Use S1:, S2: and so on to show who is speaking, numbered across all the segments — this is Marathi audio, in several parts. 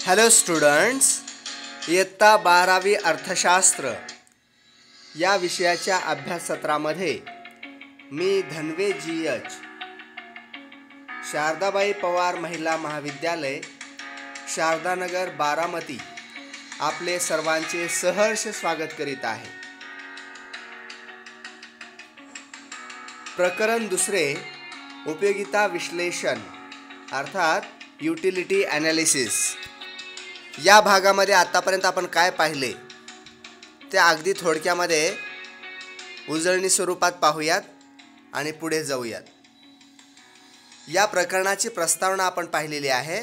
S1: हॅलो स्टुडंट्स, इयत्ता 12वी अर्थशास्त्र या विषयाच्या अभ्याससत्रामध्ये मी धन्वे जी.एच. शारदाबाई पवार महिला महाविद्यालय, शारदानगर, बारामती आपले सर्वांचे सहर्ष स्वागत करीत आहे. प्रकरण दुसरे, उपयोगिता विश्लेषण अर्थात युटिलिटी ॲनालिसिस. या भागामध्ये आतापर्यंत आपण काय पाहिले ते अगदी थोडक्यामध्ये उजळणी स्वरूपात पाहूयात आणि पुढे जाऊयात. या प्रकरणाची प्रस्तावना आपण पाहिलेली आहे,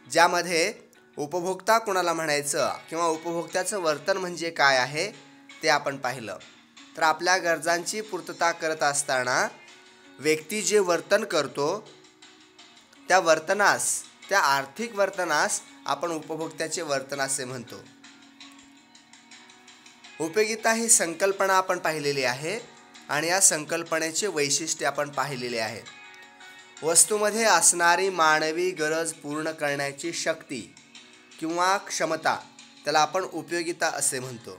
S1: ज्यामध्ये उपभोक्ता कोणाला म्हणायचं किंवा उपभोक्त्याचं वर्तन म्हणजे काय आहे ते आपण पाहिलं. तर आपल्या गरजांची पूर्तता करत असताना व्यक्ती जे वर्तन करतो त्या वर्तनास, त्या आर्थिक वर्तनास आपण उपभोक्त्याचे वर्तन असे म्हणतो. उपयोगिता ही संकल्पना आपण पाहिलेली आहे आणि या संकल्पनेचे वैशिष्ट्य आपण पाहिलेले आहे. वस्तूमध्ये असणारी मानवी गरज पूर्ण करण्याची शक्ती किंवा क्षमता, त्याला आपण उपयोगिता असे म्हणतो.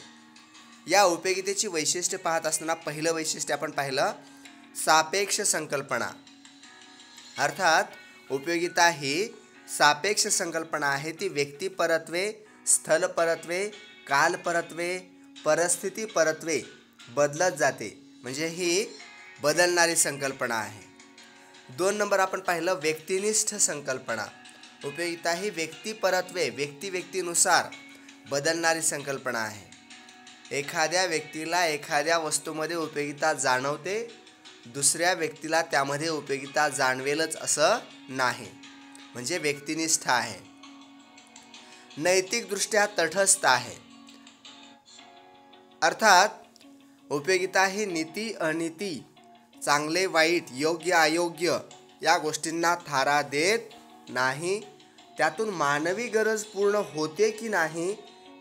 S1: या उपयोगितेची वैशिष्ट्य पाहत असताना पहिलं वैशिष्ट्य आपण पाहिलं सापेक्ष संकल्पना. अर्थात उपयोगिता ही सापेक्ष संकल्पना आहे. ती व्यक्तिपरत्वे, स्थलपरत्वे, कालपरत्वे, परिस्थिती परत्वे बदलत जाते, म्हणजे ही बदलणारी संकल्पना आहे. 2 नंबर आपण पाहिलं व्यक्तिनिष्ठ संकल्पना. उपयोगिता ही व्यक्तिपरत्वे, व्यक्तिनुसार बदलणारी संकल्पना आहे. एखाद्या व्यक्तीला एखाद्या वस्तूमध्ये उपयोगिता जाणवते, दुसऱ्या व्यक्तीला त्यामध्ये उपयोगिता जाणवेलच असं नाही, म्हणजे व्यक्तिनिष्ठ आहे. नैतिकदृष्ट्या तटस्थ आहे. अर्थात उपयोगिता ही नीती अनीती, चांगले वाईट, योग्य अयोग्य या गोष्टींना थारा देत नाही. त्यातून मानवी गरज पूर्ण होते की नाही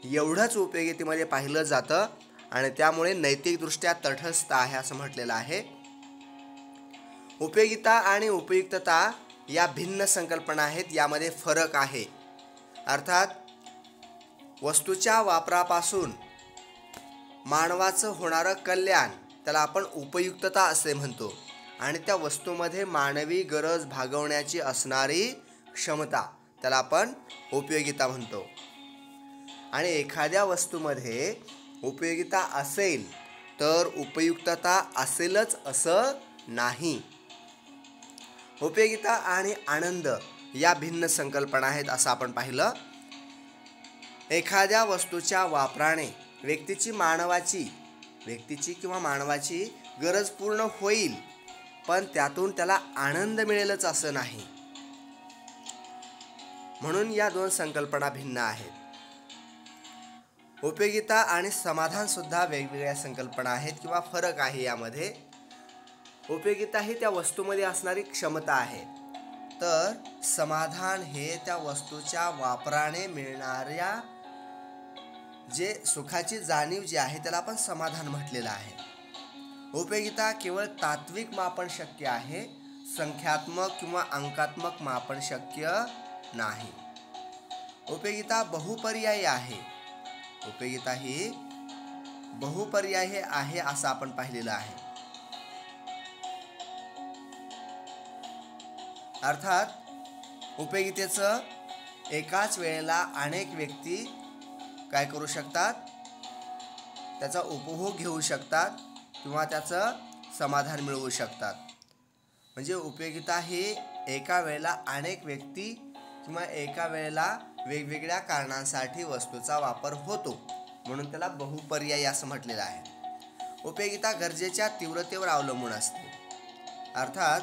S1: एवढंच उपयोगितेमध्ये पाहिलं जातं आणि त्यामुळे नैतिकदृष्ट्या तटस्थ आहे असं म्हटलेलं आहे. उपयोगिता आणि उपयुक्तता या भिन्न संकल्पना आहेत, यामध्ये फरक आहे. अर्थात वस्तूच्या वापरापासून मानवाचं होणारं कल्याण त्याला आपण उपयुक्तता असे म्हणतो आणि त्या वस्तूमध्ये मानवी गरज भागवण्याची असणारी क्षमता त्याला आपण उपयोगिता म्हणतो. आणि एखाद्या वस्तूमध्ये उपयोगिता असेल तर उपयुक्तता असेलच असं नाही. उपयोगिता आणि आनंद या भिन्न संकल्पना आहेत असं आपण पाहिलं. एखाद्या वस्तूच्या वापराने व्यक्तीची किंवा मानवाची गरज पूर्ण होईल, पण त्यातून त्याला आनंद मिळेलच असं नाही. म्हणून या 2 संकल्पना भिन्न आहेत. उपयोगिता आणि समाधान सुद्धा वेगवेगळ्या संकल्पना आहेत किंवा फरक आहे यामध्ये. उपयोगिता ही त्या वस्तूमध्ये असणारी क्षमता आहे, तर समाधान हे त्या वस्तूच्या वापराने मिळणाऱ्या जे सुखाची जाणीव जी आहे त्याला आपण समाधान म्हटलेलं आहे. उपयोगिता केवळ तात्विक मापन शक्य आहे, संख्यात्मक किंवा अंकात्मक मापन शक्य नाही. उपयोगिता बहुपर्यायी आहे. उपयोगिता ही बहुपर्यायी आहे असं आपण पाहिलेलं आहे. अर्थात उपयोगितेचं एकाच वेळेला अनेक व्यक्ती काय करू शकतात, त्याचा उपभोग घेऊ शकतात किंवा त्याचं समाधान मिळवू शकतात. म्हणजे उपयोगिता ही एका वेळेला अनेक व्यक्ती किंवा एका वेळेला वेगवेगळ्या कारणांसाठी वस्तूचा वापर होतो, म्हणून त्याला बहुपर्यायी असं म्हटलेलं आहे. उपयोगिता गरजेच्या तीव्रतेवर अवलंबून असते. अर्थात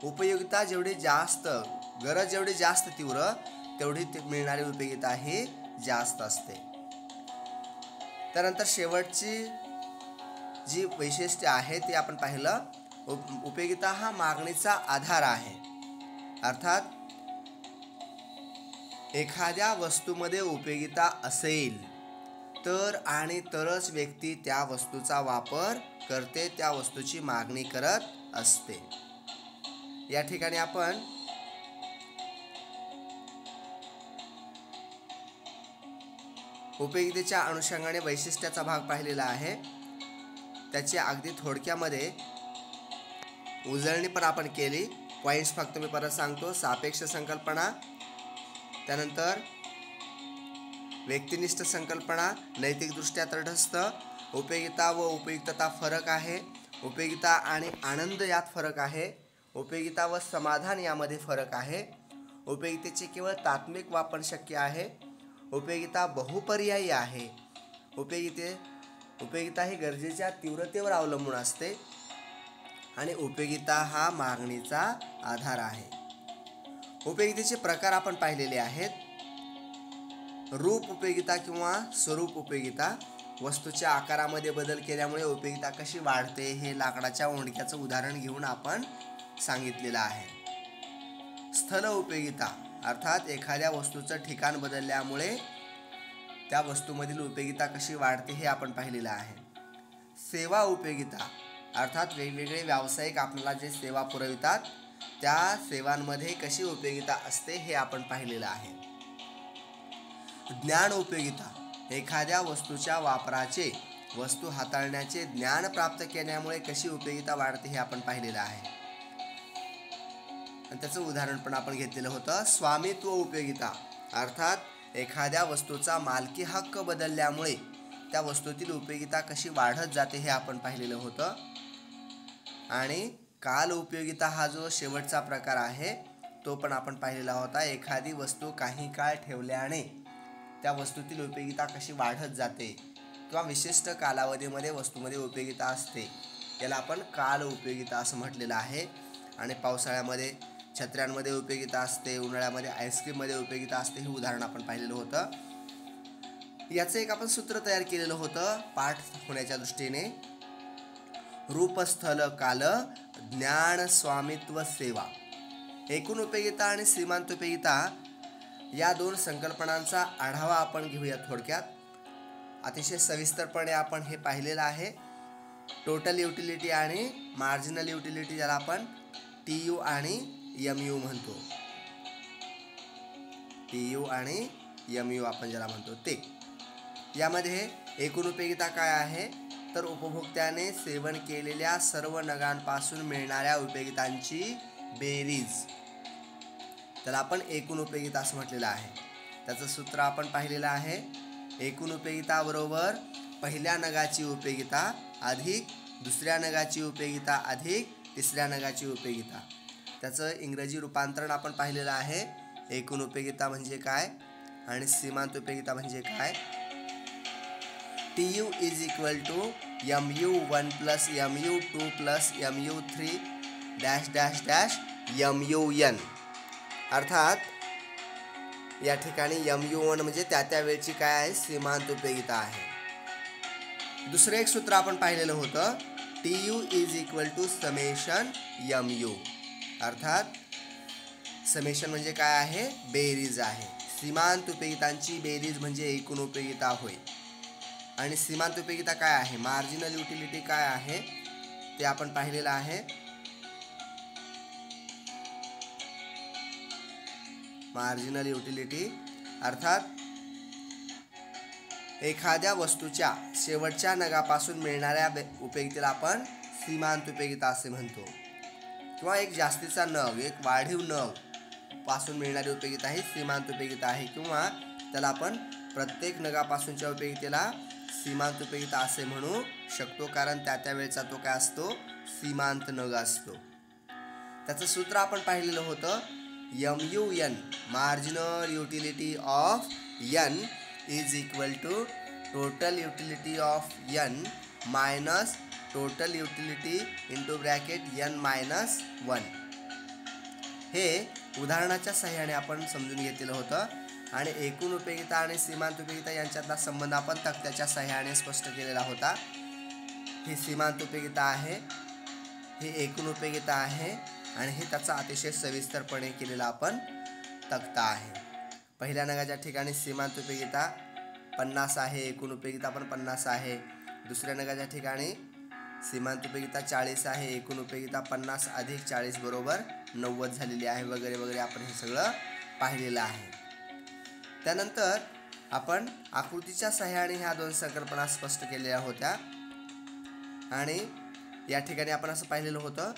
S1: उपयोगिता जेवढी जास्त, गरज जेवढी जास्त तीव्र, तेवढी मिळणारी उपयोगिता ही जास्त असते. त्यानंतर शेवटची जी वैशिष्ट्य आहे ते आपण पाहिलं. उपयोगिता हा मागणीचा आधार आहे. अर्थात एखाद्या वस्तूमध्ये उपयोगिता असेल तर आणि तरच व्यक्ती त्या वस्तूचा वापर करते, त्या वस्तूची मागणी करत असते. या ठिकाणी आपण उपयोगितेच्या अनुषंगाने वैशिष्ट्याचा भाग पाहिलेला आहे. त्याची अगदी थोडक्यामध्ये उजळणी पण आपण केली. पॉईंट्स फक्त मी परत सांगतो. सापेक्ष संकल्पना, त्यानंतर व्यक्तिनिष्ठ संकल्पना, नैतिकदृष्ट्या तटस्थ, उपयोगिता व उपयुक्तता फरक आहे, उपयोगिता आणि आनंद यात फरक आहे, उपयोगिता व समाधान यामध्ये फरक आहे, उपयोगितेचे केवळ तात्मिक वापर शक्य आहे, उपयोगिता बहुपर्यायी आहे, उपयोगिता ही गरजेच्या तीव्रतेवर अवलंबून असते आणि उपयोगिता हा मागणीचा आधार आहे. उपयोगितेचे प्रकार आपण पाहिलेले आहेत. रूप उपयोगिता किंवा स्वरूप उपयोगिता. वस्तूच्या आकारामध्ये बदल केल्यामुळे उपयोगिता कशी वाढते हे लाकडाच्या ओंडक्याचं उदाहरण घेऊन आपण सांगितलेलं आहे. स्थल उपयोगिता अर्थात एखाद्या वस्तूचं ठिकाण बदलल्यामुळे त्या वस्तूमधील उपयोगिता कशी वाढते हे आपण पाहिलेलं आहे. सेवा उपयोगिता अर्थात वेगवेगळे व्यावसायिक आपल्याला जे सेवा पुरवितात त्या सेवांमध्ये कशी उपयोगिता असते हे आपण पाहिलेलं आहे. ज्ञान उपयोगिता एखाद्या वस्तूच्या वापराचे, वस्तू हाताळण्याचे ज्ञान प्राप्त केल्यामुळे कशी उपयोगिता वाढते हे आपण पाहिलेलं आहे आणि त्याचं उदाहरण पण आपण घेतलेलं होतं. स्वामित्व उपयोगिता अर्थात एखाद्या वस्तूचा मालकी हक्क बदलल्यामुळे त्या वस्तूतील उपयोगिता कशी वाढत जाते हे आपण पाहिलेलं होतं. आणि काल उपयोगिता हा जो शेवटचा प्रकार आहे तो पण आपण पाहिलेला होता. एखादी वस्तू काही काळ ठेवल्याने त्या वस्तूतील उपयोगिता कशी वाढत जाते किंवा विशिष्ट कालावधीमध्ये वस्तूमध्ये उपयोगिता असते, याला आपण काल उपयोगिता असं म्हटलेलं आहे. आणि पावसाळ्यामध्ये छत्र्यांमध्ये उपयोगिता असते, उन्हाळ्यामध्ये आईस्क्रीममध्ये उपयोगिता असते, हे उदाहरण आपण पाहिलेलं होतं. याचं एक आपण सूत्र तयार केलेलं होतं पाठ होण्याच्या दृष्टीने. रूप स्थल काल ज्ञान स्वामित्व सेवा. एकूण उपयोगिता आणि सीमांत उपयोगिता या दोन संकल्पनांचा आढावा आपण घेऊया थोडक्यात. अतिशय सविस्तरपणे आपण हे पाहिलेलं आहे. टोटल युटिलिटी आणि मार्जिनल युटिलिटी, ज्याला आपण TU आणि MU म्हणतो. TU आणि MU आपण ज्याला म्हणतो ते. यामध्ये एकूण उपयोगिता काय आहे तर उपभोक्त्याने सेवन केलेल्या सर्व नगांपासून मिळणाऱ्या उपयोगितांची बेरीज, त्याला आपण एकूण उपयोगिता असं म्हटलेलं आहे. त्याचं सूत्र आपण पाहिलेलं आहे. एकूण उपयोगिता बरोबर पहिल्या नगाची उपयोगिता अधिक दुसऱ्या नगाची उपयोगिता अधिक तिसऱ्या नगाची उपयोगिता. त्याचं इंग्रजी रूपांतरण आपण पाहिलेलं आहे. एकूण उपयोगिता म्हणजे काय आणि सीमांत उपयोगिता म्हणजे काय. TU is equal to MU1 plus MU2 plus MU3 dash dash dash MUN. अर्थात या ठिकाणी MU1 म्हणजे त्या वेळची काय आहे सीमांत उपयोगिता आहे. दुसरं एक सूत्र आपण पाहिलेलं होतं. TU is equal to summation MU. अर्थात समेशन म्हणजे काय आहे बेरीज आहे. सीमांत उपयोगितांची बेरीज म्हणजे एकूण उपयोगिता होय. आणि सीमांत उपयोगिता काय आहे, मार्जिनल युटिलिटी काय आहे ते आपण पाहिलेलं आहे. मार्जिनल युटिलिटी अर्थात एखाद्या वस्तूच्या शेवटच्या नगापासून मिळणाऱ्या उपयोगितेला आपण सीमांत उपयोगिता असे म्हणतो. किंवा एक जास्तीचा नग, एक वाढीव नग पासून मिळणारी उपयोगिता ही सीमांत उपयोगिता आहे. किंवा त्याला आपण प्रत्येक नगापासूनच्या उपयोगितेला सीमांत उपयोगिता असे म्हणू शकतो, कारण त्या वेळेचा तो काय असतो सीमांत नग असतो. त्याचं सूत्र आपण पाहिलेलं होतं. MUN marginal utility of N is equal to total utility of N minus total utility into bracket N-1. हे उदाहरणाच्या सहाय्याने आपण समजून घेतलेलं होतं. आणि एकूण उपयोगिता आणि सीमांत उपयोगिता यांच्यातला संबंध आपण तक्त्याच्या सहाय्याने स्पष्ट केलेला होता. ही सीमांत उपयोगिता आहे, ही एकूण उपयोगिता आहे आणि हे त्याचा अतिशय सविस्तरपणे केलेला आपण तक्ता आहे. पहिल्या नगाच्या ठिकाणी सीमांत उपयोगिता 50 आहे, एकूण उपयोगिता पण 50 आहे. दुसऱ्या नगाच्या ठिकाणी सीमांत उपयोगिता 40 आहे, एकूण उपयोगिता 50 अधिक 40 बरोबर 90 झालेली आहे, वगैरे वगैरे आपण हे सगळं पाहिलेलं आहे. त्यानंतर आपण आकृतीच्या सहाय्याने ह्या दोन संकल्पना स्पष्ट केलेल्या होत्या आणि या ठिकाणी आपण असं पाहिलेलं होतं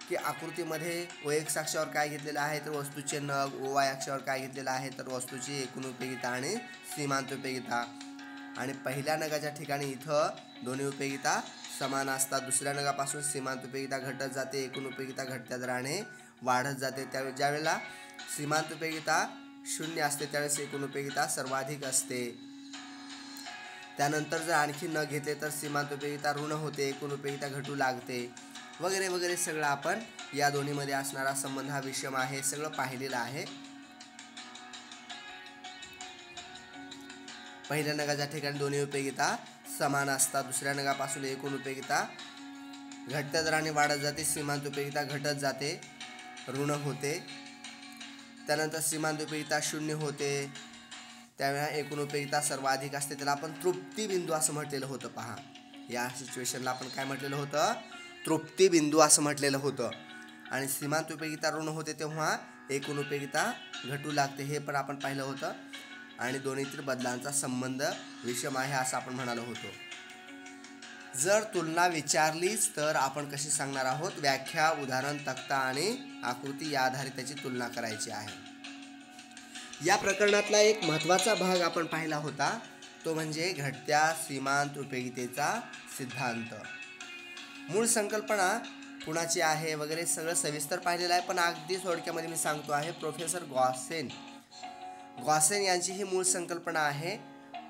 S1: की आकृतीमध्ये OX अक्षावर काय घेतलेलं आहे तर वस्तूचे नग, OY अक्षावर काय घेतलेलं आहे तर वस्तूची एकूण उपयोगिता आणि सीमांत उपयोगिता. आणि पहिल्या नगाच्या ठिकाणी इथं दोन्ही उपयोगिता समान असतात. दुसऱ्या नगापासून सीमांत उपयोगिता घटत जाते, एकूण उपयोगिता घटत्या दराने वाढत जाते. त्यावेळी ज्यावेळेला सीमांत उपयोगिता 0 असते त्यावेळेस एकूण उपयोगिता सर्वाधिक असते. त्यानंतर जर आणखी न घेतले तर सीमांत उपयोगिता ऋण होते, एकूण उपयोगिता घटू लागते वगैरे वगैरे. सगळं आपण या दोन्हीमध्ये असणारा संबंध हा विषम आहे सगळं पाहिलेलं आहे. पहिल्या नगाच्या ठिकाणी दोन्ही उपयोगिता समान असतात. दुसऱ्या नगापासून एकूण उपयोगिता घटत्या दराने वाढत जाते, सीमांत उपयोगिता घटत जाते, ऋण होते. त्यानंतर सीमांत उपयोगिता 0 होते, त्यावेळेला एकूण उपयोगिता सर्वाधिक असते. त्याला आपण तृप्ती बिंदू असं म्हटलेलं होतं. पहा, या सिच्युएशनला आपण काय म्हटलेलं होतं? तृप्ती बिंदू असं म्हटलेलं होतं. आणि सीमांत उपयोगिता ऋण होते तेव्हा एकूण उपयोगिता घटू लागते हे पण आपण पाहिलं होतं. आणि दोन्हीतील बदलांचा संबंध विषम आहे असं आपण म्हणालो होतो. जर तुलना विचारलीच तर आपण कशी सांगणार आहोत? व्याख्या, उदाहरण, तक्ता आणि आकृती या आधारे त्याची तुलना करायची आहे. या प्रकरणातला एक महत्त्वाचा भाग आपण पाहिला होता तो म्हणजे घटत्या सीमांत उपयोगितेचा सिद्धांत. मूळ संकल्पना कुणाची आहे वगैरे सगळं सविस्तर पाहिलेलं आहे, पण अगदी थोडक्यामध्ये मी सांगतो आहे. प्रोफेसर गॉसेन यांची ही मूळ संकल्पना आहे,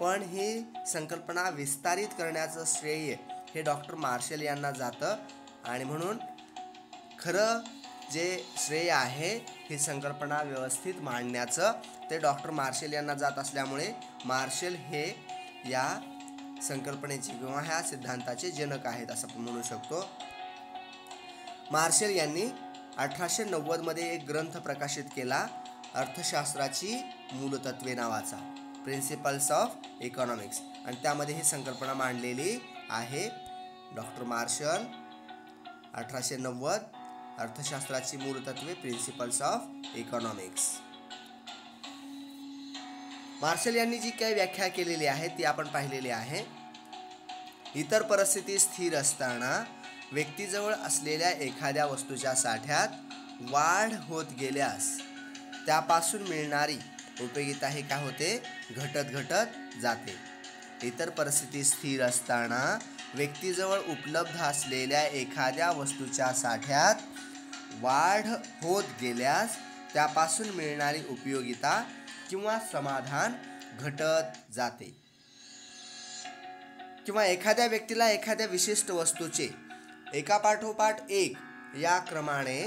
S1: पण ही संकल्पना विस्तारित करण्याचं श्रेय हे डॉक्टर मार्शल यांना जातं. आणि म्हणून खरं जे श्रेय आहे ही संकल्पना व्यवस्थित मांडण्याचं ते डॉक्टर मार्शल यांना जात असल्यामुळे मार्शल हे या संकल्पनेचे किंवा ह्या सिद्धांताचे जनक आहेत असं आपण म्हणू शकतो. मार्शल यांनी 1890 मध्ये एक ग्रंथ प्रकाशित केला, अर्थशास्त्राची मूलतत्वे नावाचा, प्रिन्सिपल्स ऑफ इकॉनॉमिक्स. आणि त्यामध्ये ही संकल्पना मांडलेली आहे. डॉक्टर मार्शल 1890 अर्थशास्त्राची मूलतत्वे, प्रिन्सिपल्स ऑफ इकॉनॉमिक्स. मार्शल यांनी जी काही व्याख्या केलेली आहे ती आपण पाहिलेली आहे. इतर परिस्थिती स्थिर असताना व्यक्तीजवळ असलेल्या एखाद्या वस्तूच्या साठ्यात वाढ होत गेल्यास त्यापासून मिळणारी उपयोगिता हे काय होते? घटत जाते. इतर परिस्थिती स्थिर असताना व्यक्तीजवळ उपलब्ध असलेल्या एखाद्या वस्तूच्या साठ्यात वाढ होत गेल्यास त्यापासून मिळणारी उपयोगिता किंवा समाधान घटत जाते. किंवा एखाद्या व्यक्तीला एखाद्या विशिष्ट वस्तूचे एकापाठोपाठ एक या क्रमाने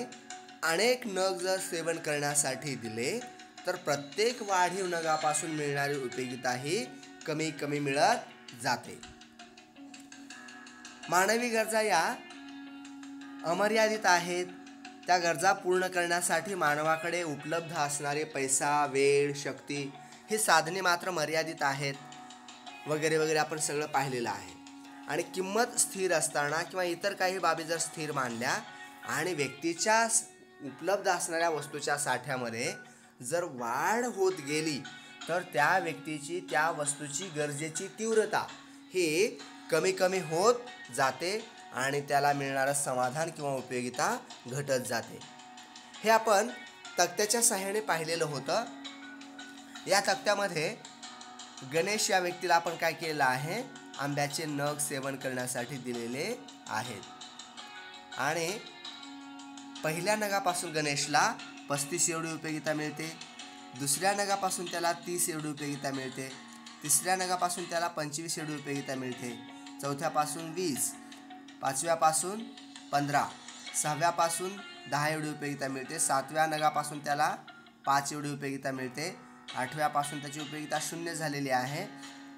S1: अनेक नग जर सेवन करण्यासाठी दिले तर प्रत्येक वाढीव नगापासून मिळणारी उपयोगिता ही कमी कमी मिळत जाते. मानवी गरजा या अमर्यादित आहेत. त्या गरजा पूर्ण करण्यासाठी मानवाकडे उपलब्ध असणारे पैसा, वेळ, शक्ती ही साधने मात्र मर्यादित आहेत वगैरे वगैरे आपण सगळं पाहिलेलं आहे. आणि किंमत स्थिर असताना किंवा इतर काही बाबी जर स्थिर मानल्या आणि व्यक्तीच्या उपलब्ध असणाऱ्या वस्तूच्या साठ्यामध्ये जर वाढ होत गेली तर त्या व्यक्तीची त्या वस्तूची गरजेची तीव्रता ही कमी कमी होत जाते आणि त्याला मिळणारं समाधान किंवा उपयोगिता घटत जाते. हे आपण तक्त्याच्या सहाय्याने पाहिलेलं होतं. या तक्त्यामध्ये गणेश या व्यक्तीला आपण काय केलेलं आहे? आंब्याचे नग सेवन करण्यासाठी दिलेले आहेत. आणि पहिल्या नगापासून गणेशला 35 एवढी उपयोगिता मिळते, दुसऱ्या नगापासून त्याला 30 एवढी उपयोगिता मिळते, तिसऱ्या नगापासून त्याला 25 एवढी उपयोगिता मिळते, चौथ्यापासून 20, पाचव्यापासून 15, सहाव्यापासून 10 एवढी उपयोगिता मिळते, सातव्या नगापासून त्याला 5 एवढी उपयोगिता मिळते, आठव्यापासून त्याची उपयोगिता 0 झालेली आहे,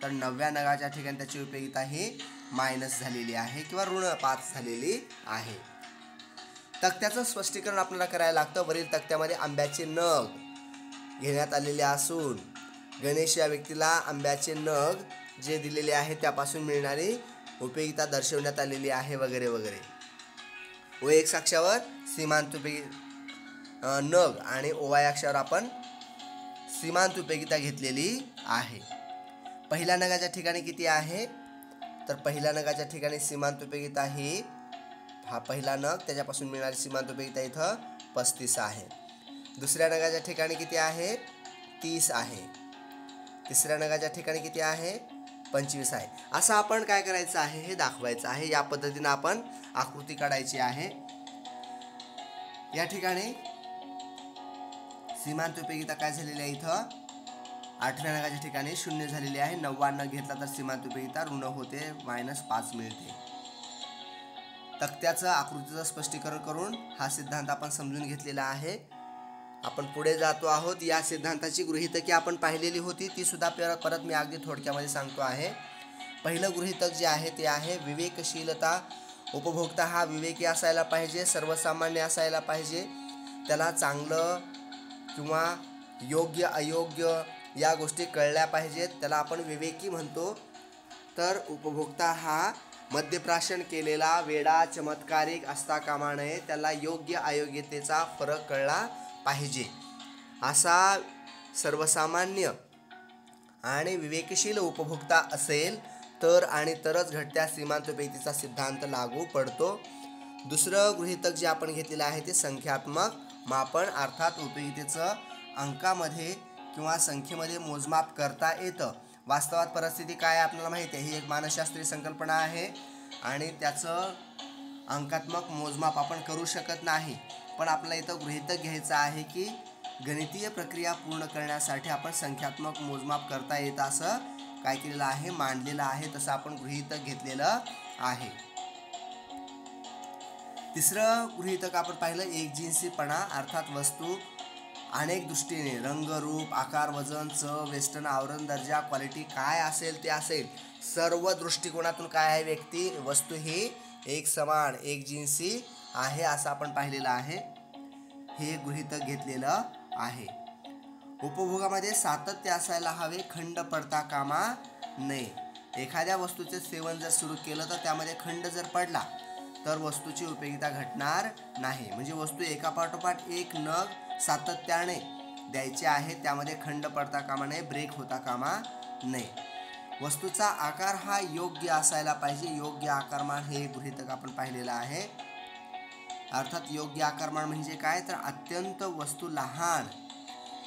S1: तर 9व्या नगाच्या ठिकाणी त्याची उपयोगिता ही मायनस झालेली आहे किंवा ऋण 5 झालेली आहे. तक्त्याचं स्पष्टीकरण आपल्याला करायला लागतं. वरील तक्त्यामध्ये आंब्याचे नग घेण्यात आलेले असून गणेश या व्यक्तीला आंब्याचे नग जे दिलेले आहे त्यापासून मिळणारी उपयोगिता दर्शवण्यात आलेली आहे वगैरे वगैरे. OX अक्षावर सीमांत नग आणि OY अक्षावर आपण सीमांत उपयोगिता घेतलेली आहे. पहिल्या नगाच्या ठिकाणी किती आहे, तर पहिल्या नगाच्या ठिकाणी सीमांत उपयोगिता ही हा पहिला नग, त्याच्यापासून मिळणारी सीमांत उपयोगिता इथं 35 आहे. दुसऱ्या नगाच्या ठिकाणी किती आहे, 30 आहे. तिसऱ्या नगाच्या ठिकाणी किती आहे, 25 आहे. असं आपण काय करायचं आहे, हे दाखवायचं आहे. या पद्धतीनं आपण आकृती काढायची आहे. या ठिकाणी सीमांत उपयोगिता काय झालेली आहे, इथं 8व्या नगाच्या ठिकाणी 0 झालेली आहे. 9वा नग घेतला तर सीमांत उपयोगिता ऋण होते, -5 मिळते. तक्त्याचं आकृतीचं स्पष्टीकरण करून हा सिद्धांत आपण समजून घेतलेला आहे. आपण पुढे जातो आहोत. या सिद्धांताची गृहीतके आपण पाहिलेली होती, ती सुद्धा परत मी अगदी थोडक्यामध्ये सांगतो आहे. पहिलं गृहीतक जे आहे ते आहे विवेकशीलता. उपभोक्ता हा विवेकी असायला पाहिजे, सर्वसामान्य असायला पाहिजे. त्याला चांगलं किंवा योग्य अयोग्य या गोष्टी कळल्या पाहिजेत, त्याला आपण विवेकी म्हणतो. तर उपभोक्ता हा मद्यप्राशन केलेला वेडा चमत्कारिक असता कामा नये, त्याला योग्य अयोग्यतेचा फरक कळला पाहिजे. असा सर्वसामान्य आणि विवेकशील उपभोक्ता असेल तर आणि तरच घटत्या सीमांत उपयोगितेचा सिद्धांत लागू पडतो. दुसरं गृहीतक जे आपण घेतलेलं आहे ते संख्यात्मक मापन, अर्थात उपयोगितेचं अंकामध्ये किंवा संख्येमध्ये मोजमाप करता येतं. वास्तवात परिस्थिती काय आपल्याला माहिती आहे, ही एक मानसशास्त्रीय संकल्पना आहे आणि त्याचं अंकात्मक मोजमाप आपण करू शकत नाही. पण आपल्याला इथं गृहीतक घ्यायचं आहे की गणितीय प्रक्रिया पूर्ण करण्यासाठी आपण संख्यात्मक मोजमाप करता येतं, असं काय केलेलं आहे, मांडलेलं आहे. तसं आपण गृहीतक घेतलेलं आहे. तिसरं गृहीतक आपण पाहिलं एकजिन्सीपणा, अर्थात वस्तू अनेक दृष्टीने रंग, रूप, आकार, वजन, चव, वेस्टर्न, आवरण, दर्जा, क्वालिटी काय असेल ते असेल, सर्व दृष्टिकोनातून काय आहे, व्यक्ती वस्तू ही एक समान एकजिन्सी आहे असं आपण पाहिलेलं आहे. हे गृहीतक घेतलेलं आहे. उपभोगामध्ये सातत्य असायला हवे, खंड पडता कामा नये. एखाद्या वस्तूचे सेवन जर सुरू केलं तर त्यामध्ये खंड जर पडला तर वस्तूची उपयोगिता घटणार नाही. म्हणजे वस्तू एकापाठोपाठ एक नग सातत्याने द्यायचे आहे, त्यामध्ये खंड पडता कामा नये, ब्रेक होता कामा नये. वस्तूचा आकार हा योग्य असायला पाहिजे. योग्य आकारमान हे गृहीतक आपण पाहिलेलं आहे. अर्थात योग्य आकारमान म्हणजे काय, तर अत्यंत वस्तू लहान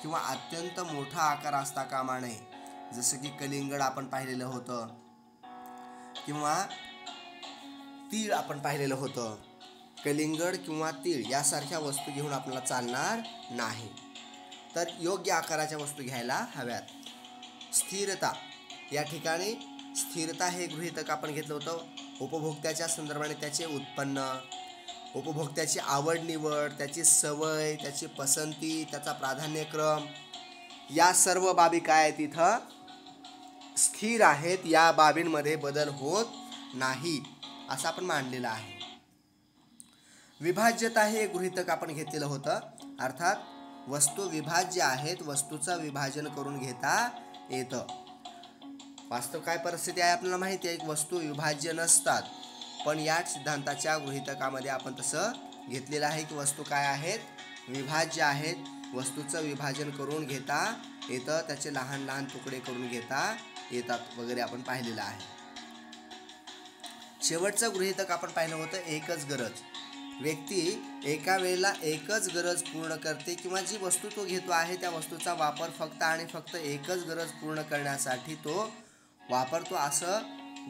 S1: किंवा अत्यंत मोठा आकार असता कामा नये. जसं की कलिंगड आपण पाहिलेलं होतं किंवा तीळ आपण पाहिलेलं होतं. कलिंगड किंवा तीळ यासारख्या वस्तू घेऊन आपल्याला चालणार नाही, तर योग्य आकाराच्या वस्तू घ्यायला हव्यात. स्थिरता, या ठिकाणी स्थिरता हे गृहीतक आपण घेतलं होतं. उपभोक्त्याच्या संदर्भाने त्याचे उत्पन्न, उपभोक्त्याची आवड निवड, त्याची सवय, त्याची पसंती, त्याचा प्राधान्यक्रम, या सर्व बाबी काय आहेत, इथं स्थिर आहेत. या बाबींमध्ये बदल होत नाही असं आपण मांडलेलं आहे. विभाज्यता हे गृहीतक आपण घेतलेलं होतं. अर्थात वस्तू विभाज्य आहेत, वस्तूचं विभाजन करून घेता येतं. वास्तव काय परिस्थिती आहे आपल्याला माहिती आहे, वस्तू विभाज्य नसतात. पण या सिद्धांताच्या गृहीतकामध्ये आपण तसं घेतलेलं आहे की वस्तू काय आहेत, विभाज्य आहेत. वस्तूचं विभाजन करून घेता येतं, त्याचे लहान लहान तुकडे करून घेता येतात वगैरे आपण पाहिलेलं आहे. शेवटचं गृहीतक आपण पाहिलं होतं एकच गरज. व्यक्ती एका वेळेला एकच गरज पूर्ण करते किंवा जी वस्तू तो घेतो आहे त्या वस्तूचा वापर फक्त आणि फक्त एकच गरज पूर्ण करण्यासाठी तो वापरतो असं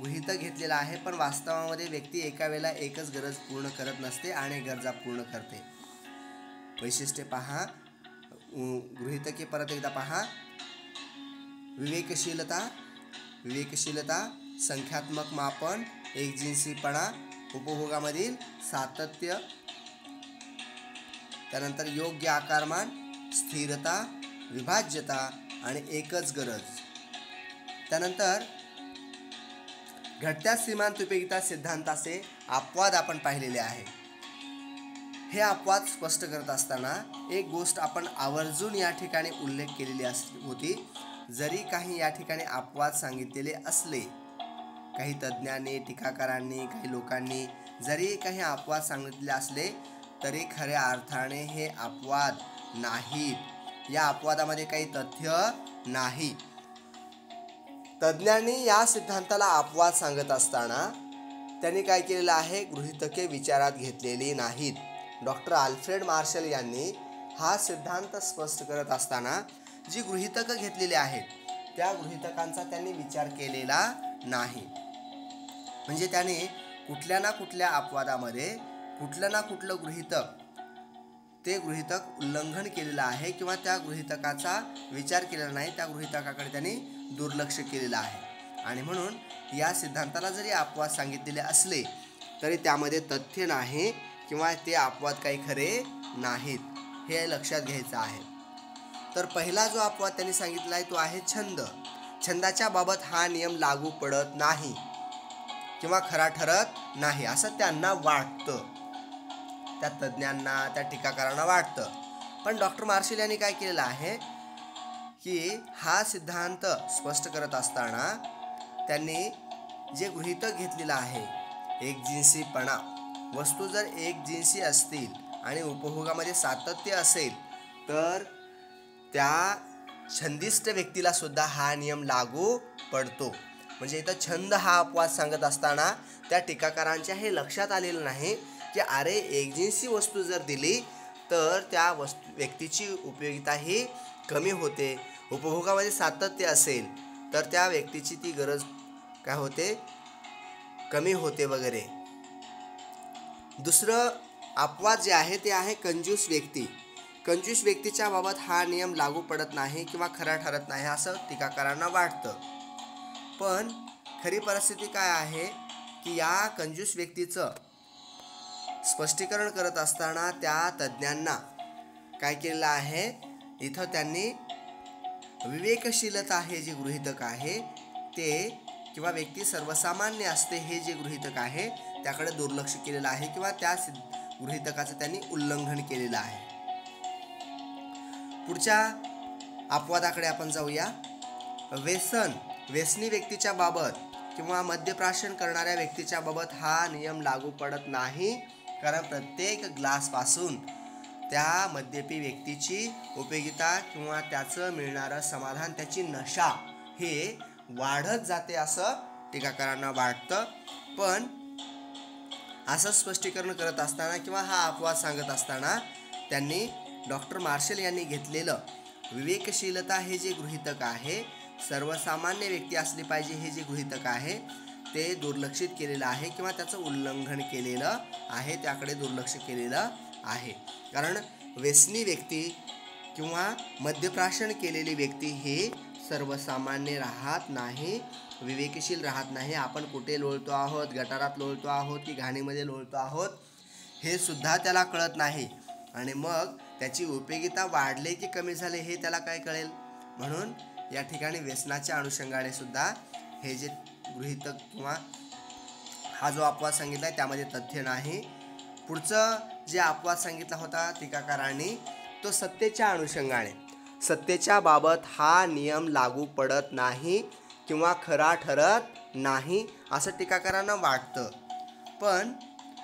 S1: गृहीतक घेतलेलं आहे. पण वास्तवामध्ये व्यक्ती एका वेळेला एकच गरज पूर्ण करत नसते, अनेक गरजा पूर्ण करते. वैशिष्ट्ये पहा, गृहीतके परत एकदा पहा. विवेकशीलता, संख्यात्मक मापन, एकजिन्सीपणा, उपभोगामधील सातत्य, त्यानंतर योग्य आकारमान, स्थिरता, विभाज्यता आणि एकच गरज. त्यानंतर घटत्या सीमांत उपयोगिता सिद्धांताचे अपवाद आपण पाहिलेले आहे. हे अपवाद स्पष्ट करत असताना एक गोष्ट आपण आवर्जून या ठिकाणी उल्लेख केलेली होती. जरी काही या ठिकाणी अपवाद सांगितलेले असले, काही तज्ज्ञांनी, टीकाकारांनी, काही लोकांनी जरी काही अपवाद सांगितले असले तरी खऱ्या अर्थाने हे अपवाद नाहीत. या अपवादामध्ये काही तथ्य नाही. तज्ज्ञांनी या सिद्धांताला अपवाद सांगत असताना त्यांनी काय केलेलं आहे, गृहीतके विचारात घेतलेली नाहीत. डॉक्टर अल्फ्रेड मार्शल यांनी हा सिद्धांत स्पष्ट करत असताना जी गृहीतकं घेतलेली आहेत त्या गृहीतकांचा त्यांनी विचार केलेला नाही. म्हणजे त्याने कुठल्या ना कुठल्या अपवादामध्ये कुठलं ना कुठलं गृहीतक ते गृहीतक उल्लंघन केलेलं आहे किंवा त्या गृहीतकाचा विचार केलेला नाही, त्या गृहीतकाकडे त्यांनी दुर्लक्ष केलेलं आहे. आणि म्हणून या सिद्धांताला जरी अपवाद सांगितलेले असले तरी त्यामध्ये तथ्य नाही किंवा ते अपवाद काही खरे नाहीत, हे लक्षात घ्यायचं आहे. तर पहिला जो अपवाद त्यांनी सांगितला आहे तो आहे छंद. छंदाच्या बाबत हा नियम लागू पडत नाही किंवा खरा ठरत नाही असं त्यांना वाटतं, त्या तज्ज्ञांना त्या टीकाकारांना वाटतं. पण डॉक्टर मार्शल यांनी काय केलेलं आहे की हा सिद्धांत स्पष्ट करत असताना त्यांनी जे गृहीतक घेतलेलं आहे एकजिन्सीपणा, वस्तू जर एकजिन्सी असतील आणि उपभोगामध्ये सातत्य असेल तर त्या छंदिष्ट व्यक्तीला सुद्धा हा नियम लागू पडतो. म्हणजे इथं छंद हा अपवाद सांगत असताना त्या टीकाकारांच्या हे लक्षात आलेलं नाही की अरे एकजिन्सी वस्तू जर दिली तर त्या व्यक्तीची उपयोगिता ही कमी होते, उपभोगामध्ये सातत्य असेल तर त्या व्यक्तीची ती गरज काय होते, कमी होते वगैरे. दुसरं अपवाद जे आहे ते आहे कंजूस व्यक्ती. कंजूस व्यक्तीच्या बाबत हा नियम लागू पडत नाही किंवा खरा ठरत नाही असं टीकाकारांना वाटतं. पण खरी परिस्थिती काय आहे की या कंजूस व्यक्तीचं स्पष्टीकरण करत असताना त्या तज्ज्ञांना काय केलेलं आहे, इथं त्यांनी विवेकशीलता हे जे गृहीतक आहे ते किंवा व्यक्ती सर्वसामान्य असते हे जे गृहीतक आहे त्याकडे दुर्लक्ष केलेलं आहे किंवा त्या गृहीतकाचं त्यांनी उल्लंघन केलेलं आहे. पुढच्या अपवादाकडे आपण जाऊया. व्यसनी व्यक्तीच्या बाबत किंवा मद्यप्राशन करणाऱ्या व्यक्तीच्या बाबत हा नियम लागू पडत नाही, कारण प्रत्येक ग्लासपासून त्या मद्यपी व्यक्तीची उपयोगिता किंवा त्याचं मिळणारं समाधान, त्याची नशा हे वाढत जाते असं टीकाकारांना वाटतं. पण असं स्पष्टीकरण करत असताना किंवा हा अपवाद सांगत असताना त्यांनी डॉक्टर मार्शल यांनी घेतलेलं विवेकशीलता हे जे गृहीतक आहे, सर्वसामान्य व्यक्ती असली पाहिजे हे जे गृहीतक आहे ते दुर्लक्षित केलेलं आहे किंवा त्याचं उल्लंघन केलेलं आहे, त्याकडे दुर्लक्ष केलेलं आहे. कारण व्यसनी व्यक्ती किंवा मद्यप्राशन केलेली व्यक्ती हे सर्वसामान्य राहत नाही, विवेकशील राहत नाही. आपण कुठे लोळतो आहोत, गटारात लोळतो आहोत की घाणीमध्ये लोळतो आहोत हे सुद्धा त्याला कळत नाही. आणि मग त्याची उपयोगिता वाढले की कमी झाले हे त्याला काय कळेल. म्हणून या ठिकाणी व्यसनाच्या अनुषंगाने सुद्धा हे जे गृहीतक किंवा हा जो अपवाद सांगितला आहे त्यामध्ये तथ्य नाही. पुढचं जे अपवाद सांगितला होता टीकाकारांनी तो सत्तेच्या अनुषंगाने, सत्तेच्या बाबत हा नियम लागू पडत नाही किंवा खरा ठरत नाही असं टीकाकारांना वाटतं. पण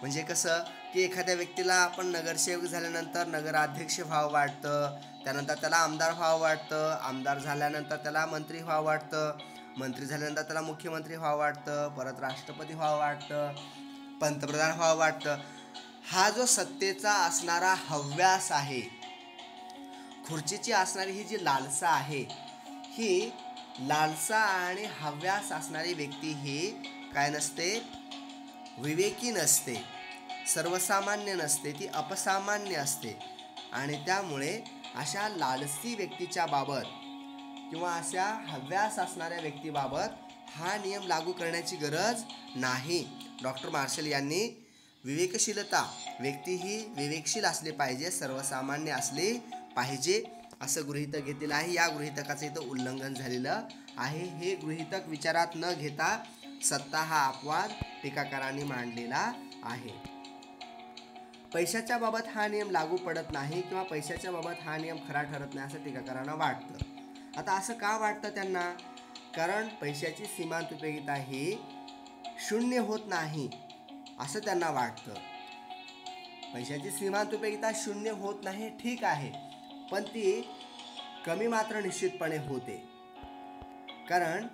S1: म्हणजे कसं की एखाद्या व्यक्तीला आपण नगरसेवक झाल्यानंतर नगराध्यक्ष व्हावं वाटतं, त्यानंतर त्याला आमदार व्हावं वाटतं, आमदार झाल्यानंतर त्याला मंत्री व्हावं वाटतं, मंत्री झाल्यानंतर त्याला मुख्यमंत्री व्हावं वाटतं, परत राष्ट्रपती व्हावं वाटतं, पंतप्रधान व्हावं वाटतं. हा जो सत्तेचा असणारा हव्यास आहे, खुर्चीची असणारी ही जी लालसा आहे, ही लालसा आणि हव्यास असणारी व्यक्ती ही काय नसते, विवेकी नसते, सर्वसामान्य नसते, ती अपसामान्य असते. आणि त्यामुळे अशा लालसी व्यक्तीच्या बाबत किंवा अशा हव्यास असणाऱ्या व्यक्तीबाबत हा नियम लागू करण्याची गरज नाही. डॉक्टर मार्शल यांनी विवेकशीलता, व्यक्ती ही विवेकशील असली पाहिजे, सर्वसामान्य असली पाहिजे असं गृहीतक घेतलेलं आहे. या गृहीतकाचं इथं उल्लंघन झालेलं आहे. हे गृहीतक विचारात न घेता सत्ता हा अपवाद टीकाकारांनी मांडलेला आहे. पैशाच्या बाबत हा नियम लागू पडत नाही किंवा पैशाच्या बाबत हा नियम खरा ठरत नाही असं टीकाकारांना वाटतं. आता असं का वाटतं त्यांना, कारण पैशाची सीमांत उपयोगिता ही शून्य होत नाही असं त्यांना वाटतं. पैशाची सीमांत उपयोगिता शून्य होत नाही ठीक आहे, पण ती कमी मात्र निश्चितपणे होते. कारण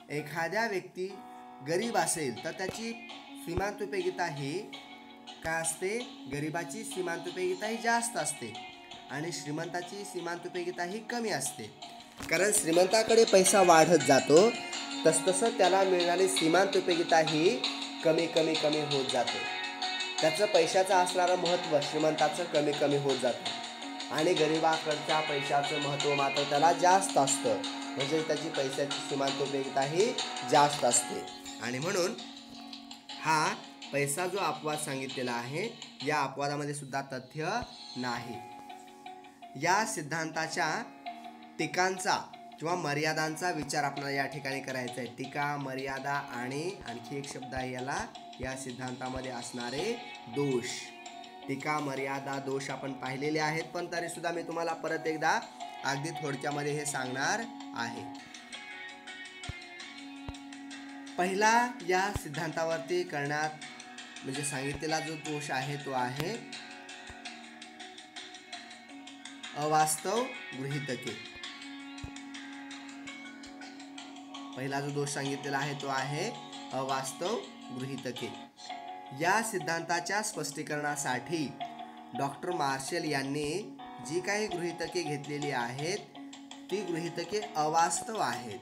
S1: एखाद्या व्यक्ती गरीब असेल तर त्याची सीमांत उपयोगिता ही काय असते, गरिबाची सीमांत उपयोगिता ही जास्त असते आणि श्रीमंताची सीमांत उपयोगिता ही कमी असते. कारण श्रीमंताकडे पैसा वाढत जातो तसतसं त्याला मिळणारी सीमांत उपयोगिता ही कमी कमी कमी होत जाते. त्याचं पैशाचं असणारं महत्त्व श्रीमंताचं कमी कमी होत जातं आणि गरिबाकडच्या पैशाचं महत्त्व मात्र त्याला जास्त असतं, म्हणजे त्याची पैशाची सीमांत उपयोगिता ही जास्त असते. आणि म्हणून हा पैसा जो अपवाद सांगितलेला आहे या अपवादामध्ये सुद्धा तथ्य नाही. या सिद्धांताच्या टीकांचा किंवा मर्यादांचा विचार आपल्याला या ठिकाणी करायचा आहे. टीका, मर्यादा आणि आणखी एक शब्द आहे याला, या सिद्धांतामध्ये असणारे दोष. टीका, मर्यादा, दोष आपण पाहिलेले आहेत, पण तरी सुद्धा मी तुम्हाला परत एकदा अगदी थोडक्यामध्ये हे सांगणार आहे. पहिला या सिद्धांतावरती करण्यात म्हणजे सांगितलेला जो दोष आहे तो आहे अवास्तव गृहीतके. पहिला जो दोष सांगितलेला आहे तो आहे अवास्तव गृहीतके. या सिद्धांताच्या स्पष्टीकरणासाठी डॉक्टर मार्शल यांनी जी काही गृहीतके घेतलेली आहेत ती गृहीतके अवास्तव आहेत.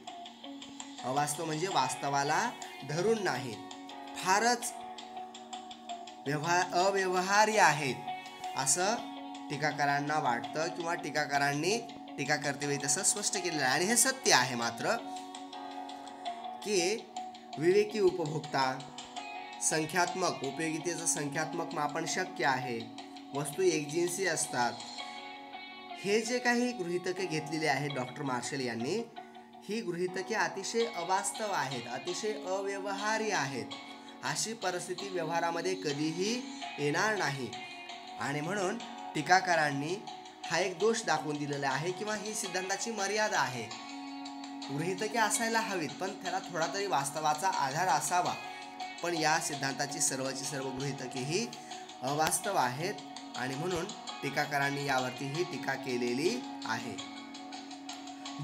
S1: अवास्तव म्हणजे वास्तवाला धरून नाहीत, फारच अव्यवहार्य आहेत असं टीकाकारांना वाटतं किंवा टीकाकारांनी टीका करतेवेळी तसं स्पष्ट केलेलं आहे. आणि हे सत्य आहे मात्र की विवेकी उपभोक्ता, संख्यात्मक उपयोगितेचं संख्यात्मक मापन शक्य आहे, वस्तू एकजिन्सी असतात, हे जे काही गृहीतके घेतलेले आहेत डॉक्टर मार्शल यांनी, ही गृहीतके अतिशय अवास्तव आहेत, अतिशय अव्यवहार्य आहेत. अशी परिस्थिती व्यवहारामध्ये कधीही येणार नाही. आणि म्हणून टीकाकारांनी हा एक दोष दाखवून दिलेला आहे किंवा ही सिद्धांताची मर्यादा आहे. गृहीतके असायला हवीत पण त्याला थोडा तरी वास्तवाचा आधार असावा. पण या सिद्धांताची सर्वची सर्व गृहीतके ही अवास्तव आहेत आणि म्हणून टीकाकारांनी यावरती ही टीका केलेली आहे.